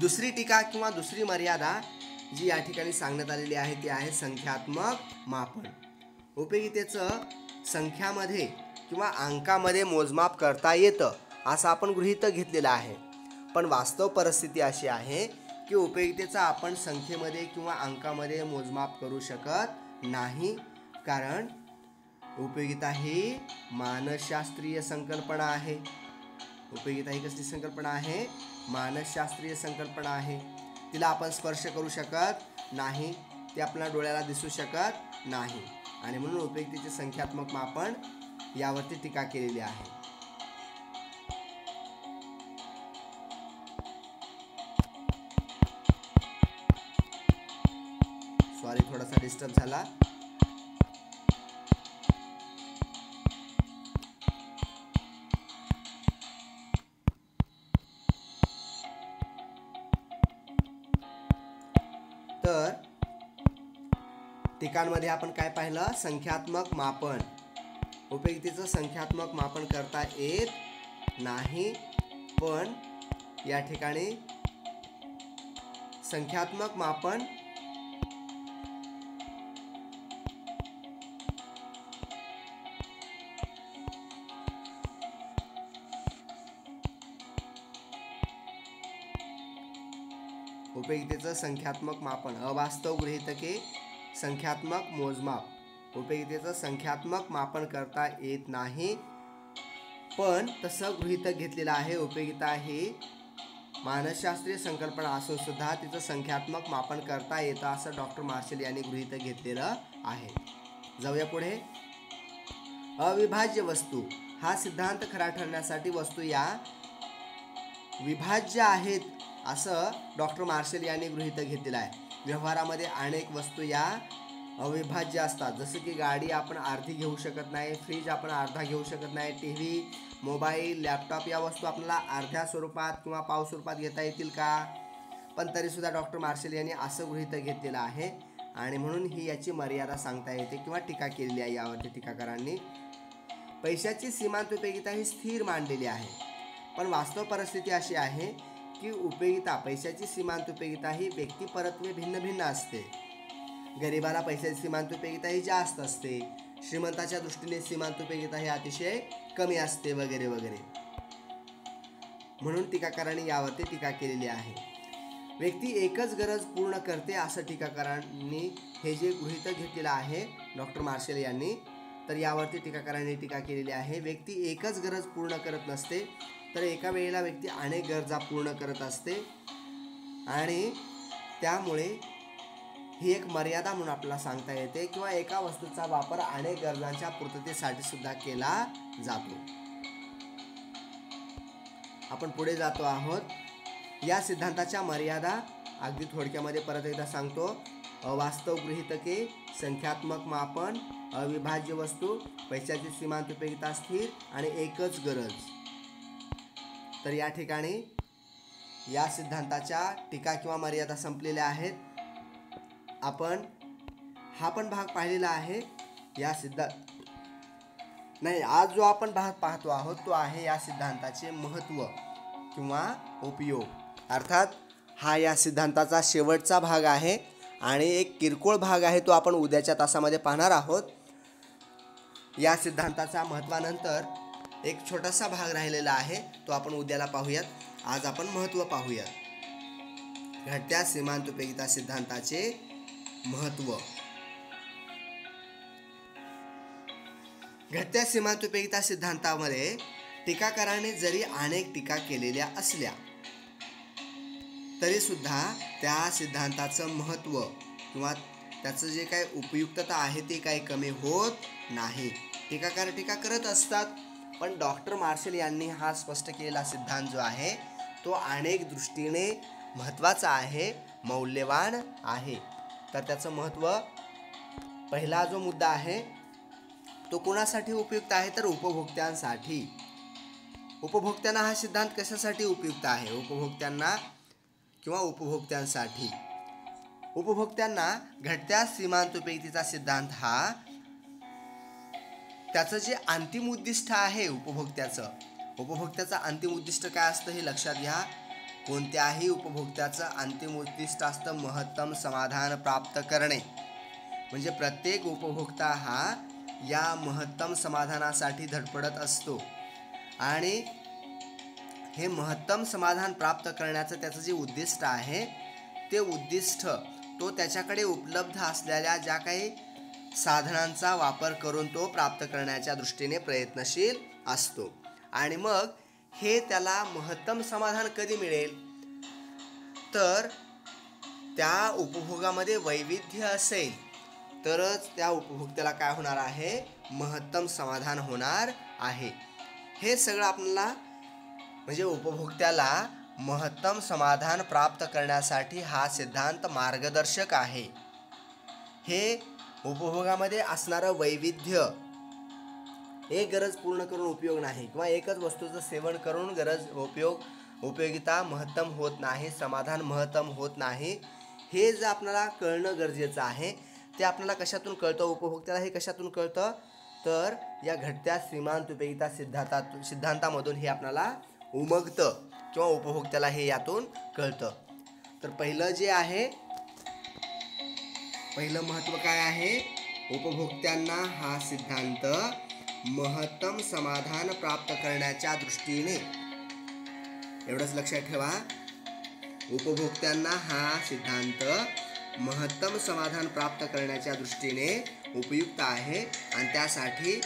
S1: दुसरी टीका किंवा दुसरी मर्यादा जी या ठिकाणी सांगण्यात आलेली आहे ती आहे संख्यात्मक मापन. उपयोगितेचं संख्यामध्ये किंवा अंकामध्ये मोजमाप करता येतं असं आपण गृहीतक घेतलेलं आहे. पण वास्तव परिस्थिती अशी आहे की उपयोगितेचा आपण संख्येमध्ये किंवा अंकामध्ये मोजमाप करू शकत नाही. कारण उपयोगिता ही मानसशास्त्रीय संकल्पना आहे. उपयोगिता ही कसली संकल्पना आहे? मानसशास्त्रीय संकल्पना आहे. तिला आपण स्पर्श करू शकत नाही, ती आपल्या डोळ्याला दिसू शकत नाही आणि म्हणून उपयोगितेचे संख्यात्मक मापन यावरती टीका केलेली आहे. सॉरी, थोडासा डिस्टर्ब झाला. तर टीकांमध्ये आपण काय पाहिलं? संख्यात्मक मापन. उपयोगितेचं संख्यात्मक मापन करता येत नाही, पण या ठिकाणी संख्यात्मक मापन उपयोगितेचं संख्यात्मक मापन, अवास्तव गृहीतके, संख्यात्मक मोजमाप. उपयोगितेचं संख्यात्मक मापन करता येत नाही, पण तसं गृहीतक घेतलेलं आहे. उपयोगिता ही मानसशास्त्रीय संकल्पना असून सुद्धा तिचं संख्यात्मक मापन करता येतं असं डॉक्टर मार्शल यांनी गृहीतक घेतलेलं आहे. जाऊया पुढे. अविभाज्य वस्तू. हा सिद्धांत खरा ठरण्यासाठी वस्तू या विभाज्य आहेत असं डॉक्टर मार्शल यांनी गृहीतक घेतलेलं आहे. व्यवहारामध्ये अनेक वस्तू या अविभाज्य असतात. जसं की गाडी आपण अर्धी घेऊ शकत नाही, फ्रीज आपण अर्धा घेऊ शकत नाही, टी व्ही, मोबाईल, लॅपटॉप या वस्तू आपल्याला अर्ध्या स्वरूपात किंवा पाव स्वरूपात घेता येतील का? पण तरीसुद्धा डॉक्टर मार्शल यांनी असं गृहीतक घेतलेलं आहे आणि म्हणून ही याची मर्यादा सांगता येते किंवा टीका केलेली आहे यावरती टीकाकारांनी. पैशाची सीमांत उपयोगिता ही स्थिर मांडलेली आहे, पण वास्तव परिस्थिती अशी आहे की उपयोगिता, पैशाची सीमांत उपयोगिता ही व्यक्ती परत्वे भिन्न भिन्न असते. गरिबाला पैशाची सीमांत उपयोगिता ही जास्त असते, श्रीमंताच्या दृष्टीने सीमांत उपयोगिता ही अतिशय कमी असते वगैरे वगैरे. म्हणून टीकाकारांनी यावरती टीका केलेली आहे. व्यक्ती एकच गरज पूर्ण करते असं टीकाकारांनी हे जे गृहीतक घेतलेलं आहे डॉक्टर मार्शल यांनी, तर यावरती टीकाकारांनी टीका केलेली आहे. व्यक्ती एकच गरज पूर्ण करत नसते, तर एका वेळेला व्यक्ती अनेक गरजा पूर्ण करत असते आणि त्यामुळे ही एक मर्यादा म्हणून आपल्याला सांगता येते किंवा एका वस्तूचा वापर अनेक गरजांच्या पूर्ततेसाठी सुद्धा केला जातो. आपण पुढे जातो आहोत. या सिद्धांताच्या मर्यादा अगदी थोडक्यामध्ये परत एकदा सांगतो. अवास्तव गृहीतके, संख्यात्मक मापन, अविभाज्य वस्तू, पैशाची सीमांत उपयोगिता स्थिर आणि एकच गरज. तर या ठिकाणी या सिद्धांताच्या टीका किंवा मर्यादा संपलेल्या आहेत. आपण हा पण भाग पाहिलेला आहे. या आज जो आपण भाग पाहतो आहोत तो आहे या सिद्धांताचे महत्त्व किंवा उपयोग. अर्थात हा या सिद्धांताचा शेवटचा भाग आहे आणि एक किरकोळ भाग आहे, तो आपण उद्याच्या तासामध्ये पाहणार आहोत. या सिद्धांताचा महत्त्वानंतर एक छोटासा भाग राहिलेला आहे, तो आपण उद्याला पाहूयात. आज आपण महत्त्व पाहूयात. घटत्या सीमांत उपयोगिता सिद्धांताचे महत्त्व. घटत्या सीमांत उपयोगिता सिद्धांतामध्ये टीकाकाराने जरी अनेक टीका केलेल्या असल्या तरी सुद्धा त्या सिद्धांताचं महत्त्व किंवा त्याचं जे काही उपयुक्तता आहे ते काही कमी होत नाही. टीकाकार टीका करत असतात, पण डॉक्टर मार्शल यांनी हा स्पष्ट केलेला सिद्धांत जो आहे तो अनेक दृष्टीने महत्त्वाचा आहे, मौल्यवान आहे. तर त्याचं महत्त्व, पहिला जो मुद्दा आहे तो कोणासाठी उपयुक्त आहे, तर उपभोक्त्यांसाठी. उपभोक्त्यांना हा सिद्धांत कशासाठी उपयुक्त आहे? उपभोक्त्यांना किंवा उपभोक्त्यांसाठी. उपभोक्त्यांना घटत्या सीमांत उपयोगितेचा सिद्धांत हा त्याचं जे अंतिम उद्दिष्ट आहे उपभोक्त्याचं अंतिम उद्दिष्ट काय असतं हे लक्षात घ्या. कोणत्याही उपभोक्त्याचं अंतिम उद्दिष्ट असतं महत्तम समाधान प्राप्त करणे. म्हणजे प्रत्येक उपभोक्ता हा या महत्तम समाधानासाठी धडपडत असतो आणि हे महत्तम समाधान प्राप्त करण्याचं त्याचं जे उद्दिष्ट आहे ते उद्दिष्ट तो त्याच्याकडे उपलब्ध असलेल्या ज्या काही साधनांचा वापर करून तो प्राप्त करण्याच्या दृष्टीने प्रयत्नशील असतो. आणि मग हे त्याला महत्तम समाधान कधी मिळेल, तर त्या उपभोगामध्ये वैविध्य असेल तरच त्या उपभोक्त्याला काय होणार आहे, महत्तम समाधान होणार आहे. हे सगळं आपल्याला म्हणजे उपभोक्त्याला महत्तम समाधान प्राप्त करण्यासाठी हा सिद्धांत मार्गदर्शक आहे. हे उपभोगामध्ये असणारं वैविध्य, एक गरज पूर्ण करून उपयोग नाही किंवा एकच वस्तूचं सेवन करून उपयोगिता महत्तम होत नाही, समाधान महत्तम होत नाही. हे जे आपल्याला कळणं गरजेचं आहे ते आपल्याला कशातून कळतं, उपभोक्त्याला हे कशातून कळतं, तर या घटत्या सीमांत उपयोगिता सिद्धांतामधून हे आपल्याला उमगतं किंवा उपभोक्त्याला हे यातून कळतं. तर पहिलं महत्त्व काय आहे, उपभोक्त्यांना हा सिद्धांत महत्तम समाधान प्राप्त करण्याच्या दृष्टीने, एवढंच लक्षात ठेवा, उपभोक्त्यांना हा सिद्धांत महत्तम समाधान प्राप्त करण्याच्या दृष्टीने उपयुक्त आहे आणि त्यासाठी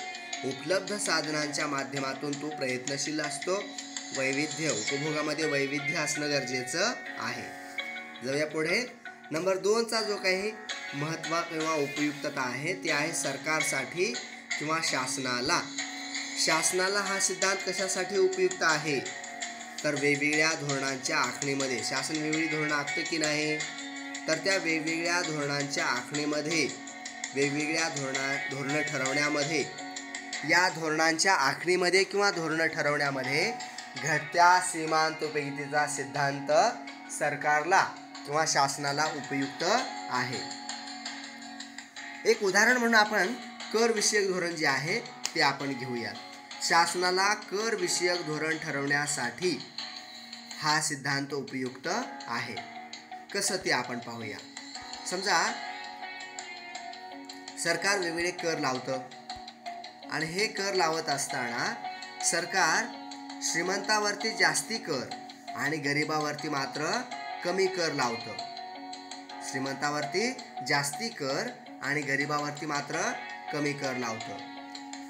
S1: उपलब्ध साधनांच्या माध्यमातून तो प्रयत्नशील असतो. उपभोगामध्ये वैविध्य असणं गरजेचं आहे. जाऊया पुढे. नंबर 2चा जो काही महत्त्व किंवा उपयुक्तता आहे ते आहे सरकारसाठी किंवा शासनाला हा सिद्धांत कशासाठी उपयुक्त आहे, तर वेगवेगळ्या धोरणांच्या आखणीमध्ये. शासन वेगवेगळी धोरणं आखतं की नाही, तर त्या वेगवेगळ्या धोरणांच्या आखणीमध्ये, वेगवेगळ्या धोरणं ठरवण्यामध्ये, या धोरणांच्या आखणीमध्ये किंवा धोरणं ठरवण्यामध्ये घटत्या सीमांत उपयोगितेचा सिद्धांत सरकारला किंवा शासनाला उपयुक्त आहे. एक उदाहरण म्हणून आपण कर विषयक धोरण जे आहे ते आपण घेऊयात. शासनाला कर विषयक धोरण ठरवण्यासाठी हा सिद्धांत उपयुक्त आहे. कसं ते आपण पाहूया. समजा सरकार वेगवेगळे कर लावतं आणि हे कर लावत असताना सरकार श्रीमंतावरती जास्ती कर आणि गरिबावरती मात्र कमी कर लावतं. श्रीमंतावरती जास्ती कर आणि गरिबावरती मात्र कमी कर लावतं.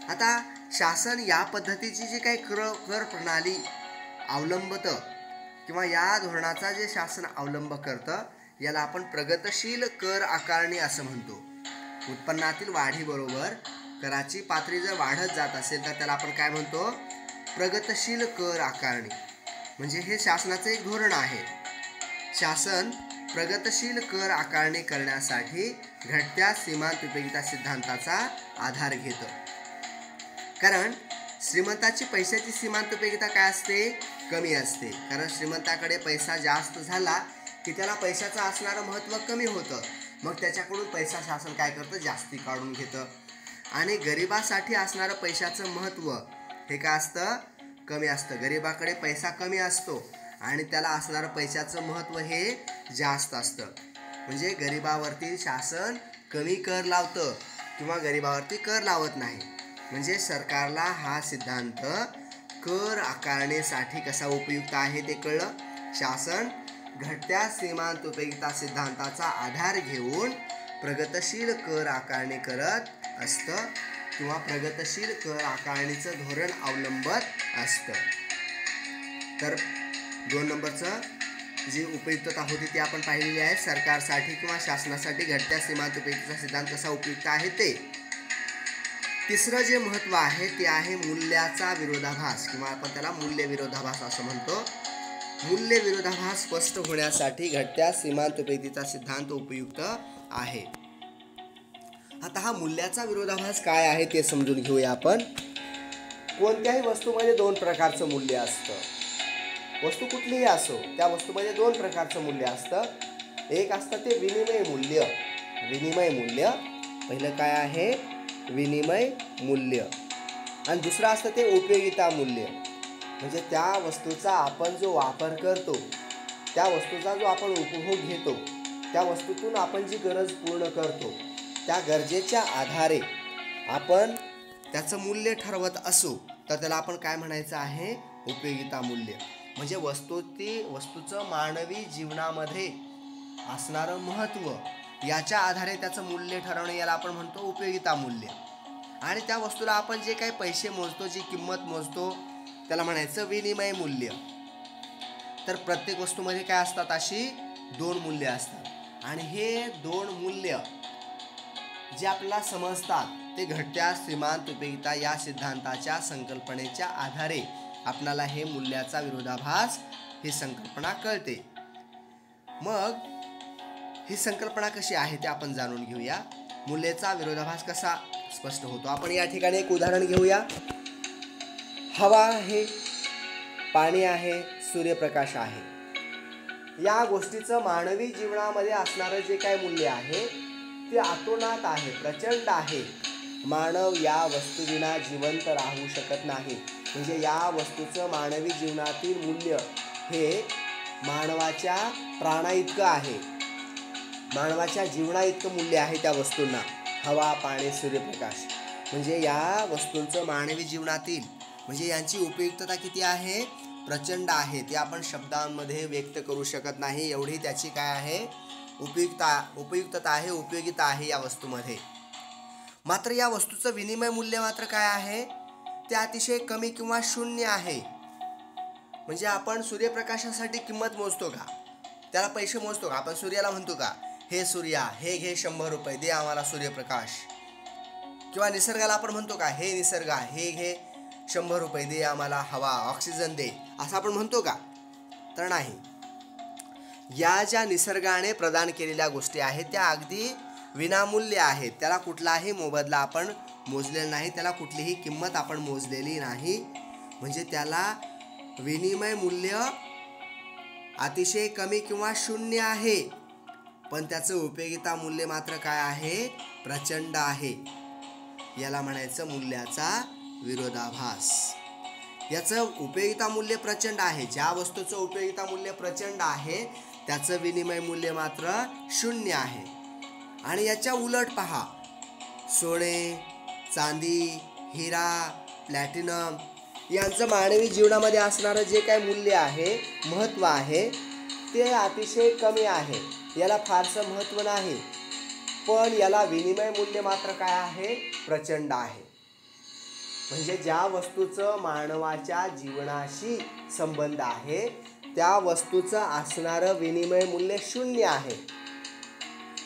S1: आता शासन या पद्धतीची जी काही कर प्रणाली अवलंबतं किंवा या धोरणाचा जे शासन अवलंब करतं याला आपण प्रगतशील कर आकारणी असं म्हणतो. उत्पन्नातील वाढीबरोबर कराची पातळी जर वाढत जात असेल तर त्याला आपण काय म्हणतो, प्रगतशील कर आकारणी. म्हणजे हे शासनाचं एक धोरण आहे. शासन प्रगतशील कर आकारणी करण्यासाठी घटत्या सीमांत उपयोगिता सिद्धांताचा आधार घेतं. कारण श्रीमंताची पैशाची सीमांत उपयोगिता काय असते, कमी असते. कारण श्रीमंताकडे पैसा जास्त झाला की त्याला पैशाचं असणारं महत्त्व कमी होतं. मग त्याच्याकडून पैसा शासन काय करतं, जास्ती काढून घेतं. आणि गरिबासाठी असणारं पैशाचं महत्त्व हे काय असतं, कमी असतं. गरिबाकडे पैसा कमी असतो आणि त्याला असणारं पैशाचं महत्त्व हे जास्त असतं. म्हणजे गरिबावरती शासन कमी कर लावतं किंवा गरिबावरती कर लावत नाही. म्हणजे सरकारला हा सिद्धांत कर आकारणीसाठी कसा उपयुक्त आहे ते कळलं. शासन घटत्या सीमांत उपयोगिता सिद्धांताचा आधार घेऊन प्रगतशील कर आकारणी करत असतं किंवा प्रगतशील कर आकारणीचं धोरण अवलंबत असतं. तर 2 नंबरचं जी उपयुक्तता होती ती आपण पाहिलेली आहे. सरकारसाठी किंवा शासनासाठी घटत्या सीमांत उपयोगिता सिद्धांत कसा उपयुक्त आहे ते. तिसरं जे महत्त्व आहे ते आहे मूल्याचा विरोधाभास किंवा आपण त्याला मूल्य विरोधाभास असं म्हणतो. मूल्य विरोधाभास स्पष्ट होण्यासाठी घटत्या सीमांत उपयोगिता सिद्धांत उपयुक्त आहे. आता हा मूल्याचा विरोधाभास काय आहे ते समजून घेऊया आपण. कोणत्याही वस्तूमध्ये 2 प्रकारचं मूल्य असतं. वस्तू कुठलीही असो त्या वस्तूमध्ये 2 प्रकारचं मूल्य असतं. एक असतं ते विनिमय मूल्य. विनिमय मूल्य पहिलं काय आहे, विनिमय मूल्य. आणि दुसरं असतं ते उपयोगिता मूल्य. म्हणजे त्या वस्तूचा आपण जो वापर करतो, त्या वस्तूचा जो आपण उपभोग घेतो, त्या वस्तूतून आपण जी गरज पूर्ण करतो त्या गरजेच्या आधारे आपण त्याचं मूल्य ठरवत असू तर त्याला आपण काय म्हणायचं आहे, उपयोगिता मूल्य. म्हणजे वस्तूचं मानवी जीवनामध्ये असणारं महत्त्व याच्या आधारे त्याचं मूल्य ठरवणं याला आपण म्हणतो उपयोगिता मूल्य. आणि त्या वस्तूला आपण जे काही पैसे मोजतो, जी किंमत मोजतो त्याला म्हणायचं विनिमय मूल्य. तर प्रत्येक वस्तूमध्ये काय असतात, अशी 2 मूल्य असतात. आणि हे 2 मूल्य जे आपल्याला समजतात ते घटत्या सीमांत उपयोगिता या सिद्धांताच्या संकल्पनेच्या आधारे आपल्याला हे मूल्याचा विरोधाभास ही संकल्पना कळते. मग ही संकल्पना कशी आहे ते आपण जाणून घेऊया. मूल्याचा विरोधाभास कसा स्पष्ट होतो आपण या ठिकाणी एक उदाहरण घेऊया. हवा आहे, पाणी आहे, सूर्यप्रकाश आहे. या गोष्टीचं मानवी जीवनामध्ये असणारं जे काय मूल्य आहे ते अतोनात आहे, प्रचंड आहे. मानव या वस्तूविना जिवंत राहू शकत नाही. म्हणजे या वस्तूचं मानवी जीवनातील मूल्य हे मानवाच्या प्राणाइतकं आहे, मानवाच्या जीवनाइतकं मूल्य आहे त्या वस्तूंना. हवा, पाणी, सूर्यप्रकाश म्हणजे या वस्तूंचं मानवी जीवनातील म्हणजे यांची उपयुक्तता किती आहे, प्रचंड आहे. ते आपण शब्दांमध्ये व्यक्त करू शकत नाही, एवढी त्याची काय आहे, उपयुक्तता आहे, उपयोगिता आहे या वस्तूमध्ये. मात्र या वस्तूचं विनिमय मूल्य मात्र काय आहे, ते अतिशय कमी किंवा शून्य आहे. म्हणजे आपण सूर्यप्रकाशासाठी किंमत मोजतो का, त्याला पैसे मोजतो का, आपण सूर्याला म्हणतो का, हे सूर्या हे घे 100 रुपये दे आम्हाला सूर्यप्रकाश. किंवा निसर्गाला आपण म्हणतो का, हे निसर्गा हे घे 100 रुपये दे आम्हाला हवा, ऑक्सिजन दे, असं आपण म्हणतो का, तर नाही. या ज्या निसर्गाने प्रदान केलेल्या गोष्टी आहेत त्या अगदी विनामूल्य आहेत. त्याला कुठलाही मोबदला आपण मोजलेला नाही, त्याला कुठलीही किंमत आपण मोजलेली नाही. म्हणजे त्याला विनिमय मूल्य अतिशय कमी किंवा शून्य आहे, पण त्याचं उपयोगिता मूल्य मात्र काय आहे, प्रचंड आहे. याला म्हणायचं मूल्याचा विरोधाभास. याचं उपयोगिता मूल्य प्रचंड आहे. ज्या वस्तूचं उपयोगिता मूल्य प्रचंड आहे त्याचं विनिमय मूल्य मात्र 0 आहे. आणि याच्या उलट पहा, सोने, चांदी, हिरा, प्लॅटिनम यांचं मानवी जीवनामध्ये असणारं जे काय मूल्य आहे, महत्त्व आहे, ते अतिशय कमी आहे. याला फारसं महत्त्व नाही, पण याला विनिमय मूल्य मात्र काय आहे, प्रचंड आहे. म्हणजे ज्या वस्तूचं मानवाच्या जीवनाशी संबंध आहे त्या वस्तूचं असणारं विनिमय मूल्य 0 आहे.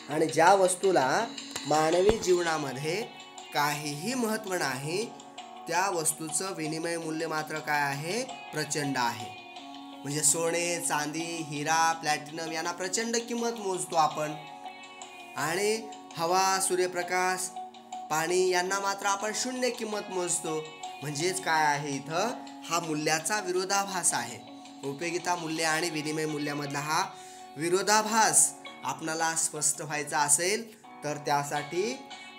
S1: आणि ज्या वस्तूला मानवी जीवनामध्ये काहीही महत्त्व नाही त्या वस्तूचं विनिमय मूल्य मात्र काय आहे, प्रचंड आहे. म्हणजे सोने, चांदी, हिरा, प्लॅटिनम यांना प्रचंड किंमत मोजतो आपण. आणि हवा, सूर्यप्रकाश, पाणी यांना मात्र आपण 0 किंमत मोजतो. म्हणजेच काय आहे, इथं हा मूल्याचा विरोधाभास आहे. उपयोगिता मूल्य आणि विनिमय मूल्यामधला हा विरोधाभास आपणाला स्पष्ट व्हायचा असेल तर त्यासाठी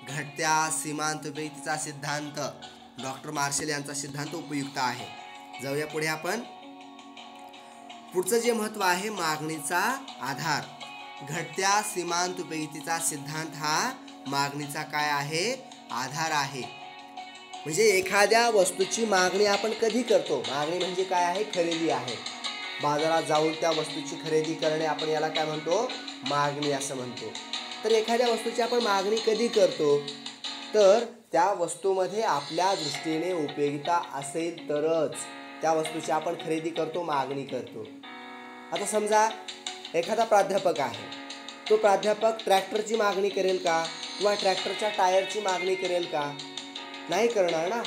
S1: घटत्या सीमांत उपयोगितेचा सिद्धांत, डॉक्टर मार्शल यांचा सिद्धांत उपयुक्त आहे. जाऊया पुढे आपण. पुढचं जे महत्त्व आहे, मागणीचा आधार. घटत्या सीमांत उपयोगितेचा सिद्धांत हा मागणीचा काय आहे, आधार आहे. म्हणजे एखाद्या वस्तूची मागणी आपण कधी करतो. मागणी म्हणजे काय आहे, खरेदी आहे. बाजारात जाऊन त्या वस्तूची खरेदी करणे, आपण याला काय म्हणतो, मागणी असं म्हणतो. तर एखाद्या वस्तूची आपण मागणी कधी करतो, तर त्या वस्तूमध्ये आपल्या दृष्टीने उपयोगिता असेल तरच त्या वस्तूची आपण खरेदी करतो, मागणी करतो. आता समजा एखादा प्राध्यापक आहे, तो प्राध्यापक ट्रॅक्टरची मागणी करेल का, किंवा ट्रॅक्टरच्या टायरची मागणी करेल का, नाही करणार ना.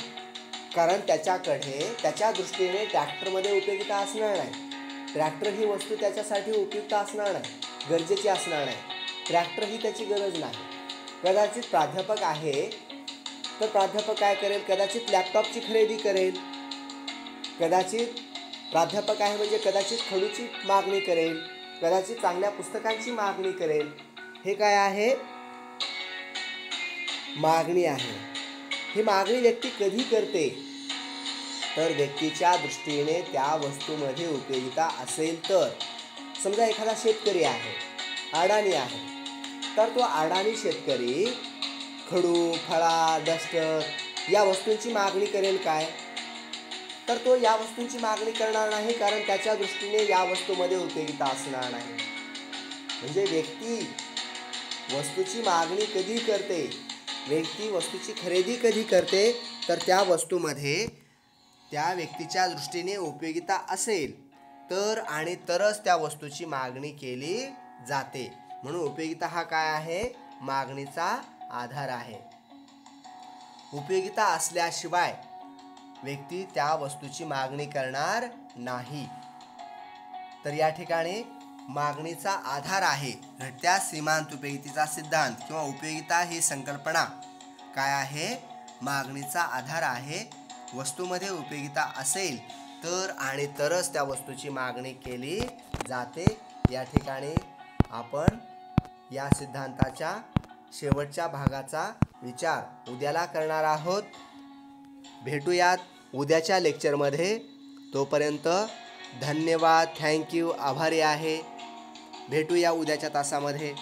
S1: कारण त्याच्याकडे त्याच्या दृष्टीने ट्रॅक्टरमध्ये उपयोगिता असणार नाही. ट्रॅक्टर ही वस्तू त्याच्यासाठी उपयुक्त असणार नाही, गरजेची असणार नाही. ट्रॅक्टर ही त्याची गरज नाही. कदाचित प्राध्यापक आहे तर प्राध्यापक काय करेल, कदाचित लॅपटॉपची खरेदी करेल. कदाचित प्राध्यापक आहे म्हणजे कदाचित खडूची मागणी करेल, कदाचित चांगल्या पुस्तकांची मागणी करेल. हे काय आहे, मागणी आहे. ही मागणी व्यक्ती कधी करते, तर व्यक्तीच्या दृष्टीने त्या वस्तूमध्ये उपयोगिता असेल तर. समजा एखादा शेतकरी आहे, अडाणी आहे, तर तो अडाणी शेतकरी खडू, फळा, डस्टर या वस्तूंची मागणी करेल काय, तर तो या वस्तूंची मागणी करणार नाही. कारण त्याच्या दृष्टीने या वस्तूमध्ये उपयोगिता असणार नाही. म्हणजे व्यक्ती वस्तूची मागणी कधी करते, व्यक्ती वस्तूची खरेदी कधी करते, तर त्या वस्तूमध्ये त्या व्यक्तीच्या दृष्टीने उपयोगिता असेल तर आणि तरच त्या वस्तूची मागणी केली जाते. म्हणून उपयोगिता हा काय आहे, मागणीचा आधार आहे. उपयोगिता असल्याशिवाय व्यक्ती त्या वस्तूची मागणी करणार नाही. तर या ठिकाणी मागणीचा आधार आहे. घटत्या सीमांत उपयोगितेचा सिद्धांत किंवा उपयोगिता ही संकल्पना काय आहे, मागणीचा आधार आहे. वस्तूमध्ये उपयोगिता असेल तर आणि तरच त्या वस्तूची मागणी केली जाते. या ठिकाणी आपण या सिद्धांताच्या शेवटच्या भागाचा विचार उद्याला करणार आहोत. भेटूयात उद्याच्या लेक्चरमध्ये. तोपर्यंत धन्यवाद, थँक्यू, आभारी आहे. भेटूया उद्याच्या तासामध्ये.